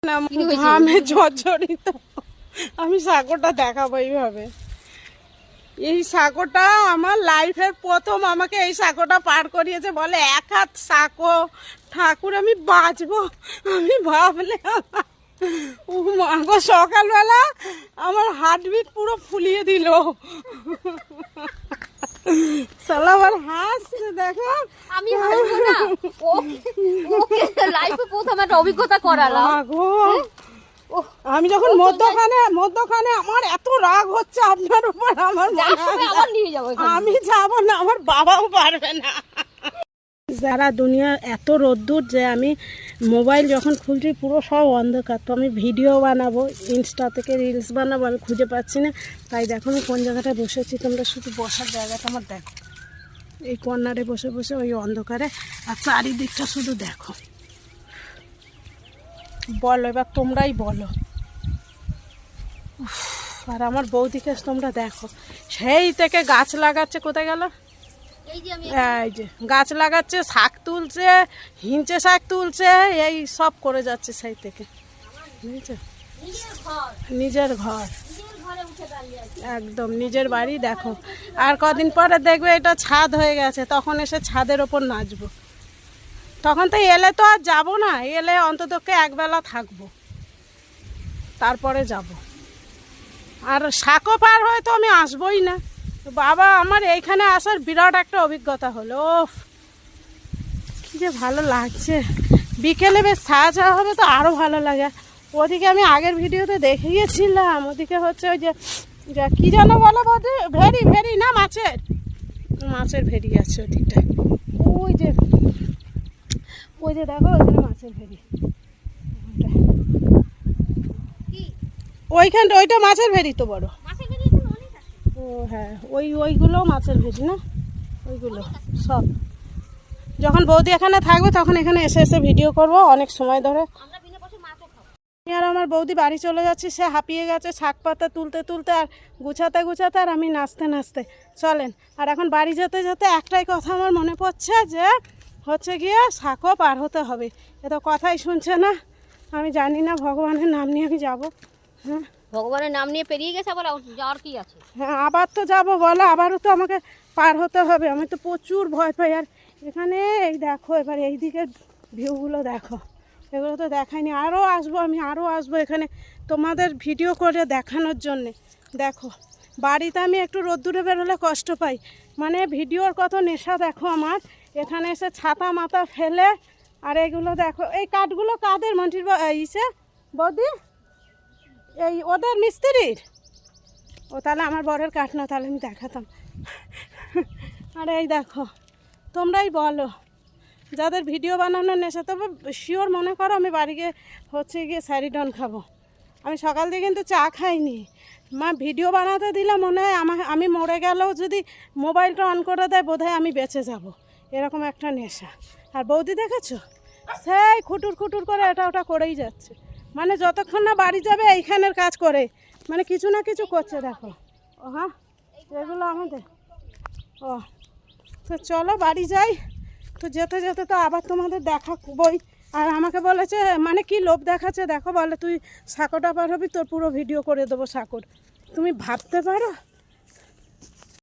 ঘামে জর্জরিত। আমি সাঁকোটা দেখাবো এইভাবে। এই সাঁকোটা আমার লাইফের প্রথম আমাকে এই সাঁকোটা পার করিয়েছে। বলে এক হাত সাঁকো ঠাকুর আমি বাঁচবো। আমি ভাবলে সকালবেলা আমার হার্টবিট পুরো ফুলিয়ে দিল। সালাবার হাসছে দেখো। আমি হাসবো না, ওকে লাইফে প্রথম একটা অভিজ্ঞতা করালাম। আমি যখন মধ্যখানে আমার এত রাগ হচ্ছে আপনার উপর, আমার আমি যাবো না, আমার বাবাও পারবে না। যারা দুনিয়া এত রোদ্দুর যে আমি মোবাইল যখন খুলছি পুরো সব অন্ধকার। তো আমি ভিডিও বানাবো, ইনস্টা থেকে রিলস বানাবো, আমি খুঁজে পাচ্ছি না। তাই দেখো আমি কোন জায়গাটায় বসেছি, তোমরা শুধু বসার জায়গাটা আমার দেখো। এই কর্নারে বসে বসে ওই অন্ধকারে, আর চারিদিকটা শুধু দেখো। বলো এবার, তোমরাই বলো। আর আমার বৌদিকে তোমরা দেখো, সেই থেকে গাছ লাগাচ্ছে। কোথায় গেল? এই যে গাছ লাগাচ্ছে, শাক তুলছে, হিঞ্চে শাক তুলছে, এই সব করে যাচ্ছে সেই থেকে। বুঝেছো? নিজের ঘর, একদম নিজের বাড়ি। দেখো আর কদিন পরে দেখবে এটা ছাদ হয়ে গেছে, তখন এসে ছাদের ওপর নাচবো। তখন তো এলে তো আর যাবো না, এলে অন্ততকে একবেলা থাকবো, তারপরে যাব। আর শাকও পার হয়ে তো আমি আসবোই না। বাবা, আমার এইখানে আসার বিরাট একটা অভিজ্ঞতা হলো। কি যে ভালো লাগছে। বিকেলে বেশ ছায়া ছায়া হবে তো আরও ভালো লাগে। ওদিকে আমি আগের ভিডিওতে দেখে গিয়েছিলাম, ওদিকে হচ্ছে ওই যে কি যেন বলো বৌদি, ভেরি না মাছের ভেরি আছে ওদিকটায়। ওই যে দেখো ওইখানে মাছের ভেরি, ওইখানটা ওইটা মাছের ভেরি তো বড়। ও হ্যাঁ, ওইগুলো মাছের ভেরি না, ওইগুলো সব। যখন বৌদি এখানে থাকবে তখন এখানে এসে ভিডিও করব অনেক সময় ধরে। আর আমার বৌদি বাড়ি চলে যাচ্ছি, সে হাঁপিয়ে গেছে শাক পাতা তুলতে তুলতে আর গুছাতে, আর আমি নাচতে চলেন। আর এখন বাড়ি যেতে একটাই কথা আমার মনে পড়ছে, যে হচ্ছে গিয়ে শাকও পার হতে হবে। এ তো কথাই শুনছে না। আমি জানি না, ভগবানের নাম নিয়ে আমি যাবো। হ্যাঁ, ভগবানের নাম নিয়ে পেরিয়ে গেছে, আবার যাওয়ার কি আছে? হ্যাঁ, আবার তো যাবো বলো, আবারও তো আমাকে পার হতে হবে। আমি তো প্রচুর ভয় পাই। আর এখানে এই দেখো, এবার এই দিকের ভিউগুলো দেখো, এগুলো তো দেখাইনি। আমি আরও আসবো এখানে তোমাদের ভিডিও করে দেখানোর জন্যে। দেখো বাড়িতে আমি একটু রোদ্দুরে বেরোলে কষ্ট পাই, মানে ভিডিওর কত নেশা দেখো আমার। এখানে এসে ছাতা মাথা ফেলে, আর এগুলো দেখো, এই কাঠগুলো কাদের? মন্টির ইসে বৌদি, এই ওদের মিস্ত্রির। ও তাহলে আমার বরের কাঠ না, তাহলে আমি দেখাতাম। আর এই দেখো, তোমরাই বলো যাদের ভিডিও বানানোর নেশা। তবে শিওর মনে করো আমি বাড়ি গিয়ে হচ্ছে গিয়ে স্যারিডন খাবো। আমি সকাল দিয়ে কিন্তু চা খাইনি। মা ভিডিও বানাতে দিলে মনে হয় আমি মরে গেলেও যদি মোবাইলটা অন করে দেয় বোধহয় আমি বেঁচে যাব, এরকম একটা নেশা। আর বৌদি দেখেছো, সেই খুটুর করে এটা ওটা করেই যাচ্ছে। মানে যতক্ষণ না বাড়ি যাবে এইখানের কাজ করে, মানে কিছু না কিছু করছে। দেখো ও হ্যাঁ, এগুলো আমাদের। ও তো চলো বাড়ি যাই। তো যেতে তো আবার তোমাদের দেখাবই। আর আমাকে বলেছে, মানে কি লোভ দেখাচ্ছে দেখো, বলে তুই সাঁকোটা পার হবি, তোর পুরো ভিডিও করে দেবো সাঁকোর। তুমি ভাবতে পারো?